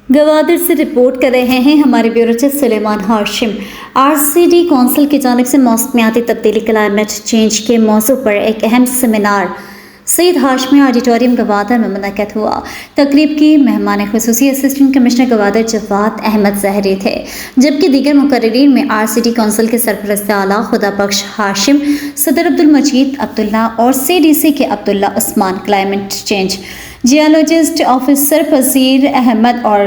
گوادر سے رپورٹ کر رہے ہیں ہمارے بیورو چیف سلیمان ہاشم۔ RCD کونسل کی جانب سے موسمیاتی تبدیلی کلائمیٹ چینج کے موضوع پر ایک اہم سیمینار سید ہاشمی آڈیٹوریم گوادر میں منعقد ہوا۔ تقریب کی مہمان خصوصی اسسٹنٹ کمشنر گوادر جواد احمد زہری تھے، جبکہ دیگر مقررین میں RCD کونسل کے سرپرست اعلیٰ خدا بخش ہاشم، صدر عبدالمجید عبداللہ اور CDC کے Abdullah Usman, climate change geologist officer Fazeel Ahmed اور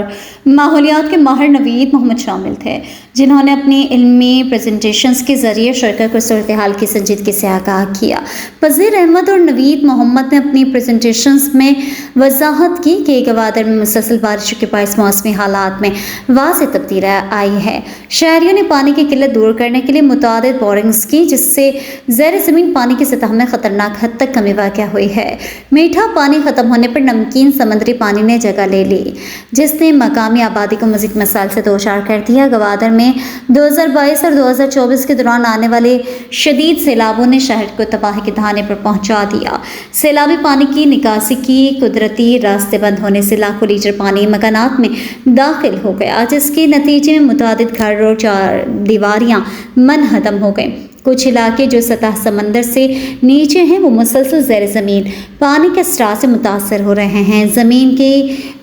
ماحولیات کے ماہر نوید محمد شامل تھے، جنہوں نے اپنی علمی پریزنٹیشنز کے ذریعے شرکا کو صورتحال کی سنجیدگی سے آگاہ کیا۔ فضیل احمد اور نوید محمد نے اپنی پریزنٹیشنز میں وضاحت کی کہ گوادر میں مسلسل بارشوں کے باعث موسمی حالات میں واضح تبدیلی آئی ہے۔ شہریوں نے پانی کی قلت دور کرنے کے لیے متعدد بورنگز کی، جس سے زیر زمین پانی کی سطح میں خطرناک حد تک کمی واقع ہوئی ہے۔ میٹھا پانی ختم ہونے پر نمکین سمندری پانی نے جگہ لے لی، جس نے مقامی آبادی کو مزید مسائل سے دوچار کر دیا۔ گوادر میں 2022 اور 2024 کے دوران آنے والے شدید سیلابوں نے شہر کو تباہی کے دہانے پر پہنچا دیا۔ سیلابی پانی کی نکاسی کی قدرتی راستے بند ہونے سے لاکھوں لیٹر پانی مکانات میں داخل ہو گیا، جس کے نتیجے میں متعدد گھر اور چار دیواریاں منہدم ہو گئیں۔ کچھ علاقے جو سطح سمندر سے نیچے ہیں وہ مسلسل زیر زمین پانی کے اسٹار سے متاثر ہو رہے ہیں۔ زمین کے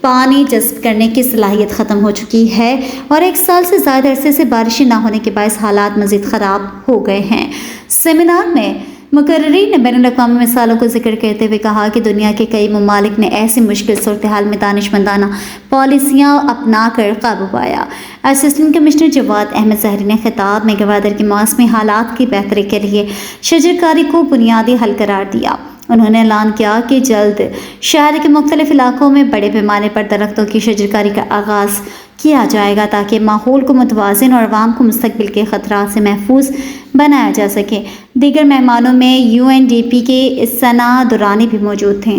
پانی جذب کرنے کی صلاحیت ختم ہو چکی ہے اور 1 سال سے زائد عرصے سے بارشیں نہ ہونے کے باعث حالات مزید خراب ہو گئے ہیں۔ سیمینار میں مقررین نے بین الاقوامی مثالوں کو ذکر کرتے ہوئے کہا کہ دنیا کے کئی ممالک نے ایسی مشکل صورتحال میں دانشمندانہ پالیسیاں اپنا کر قابو پایا۔ اسسٹنٹ کمشنر جواد احمد زہری نے خطاب میں گوادر کے موسمی حالات کی بہتری کے لیے شجرکاری کو بنیادی حل قرار دیا۔ انہوں نے اعلان کیا کہ جلد شہر کے مختلف علاقوں میں بڑے پیمانے پر درختوں کی شجرکاری کا آغاز کیا جائے گا تاکہ ماحول کو متوازن اور عوام کو مستقبل کے خطرات سے محفوظ بنایا جا سکے۔ دیگر مہمانوں میں UNDP کے ثنا درانی بھی موجود تھے۔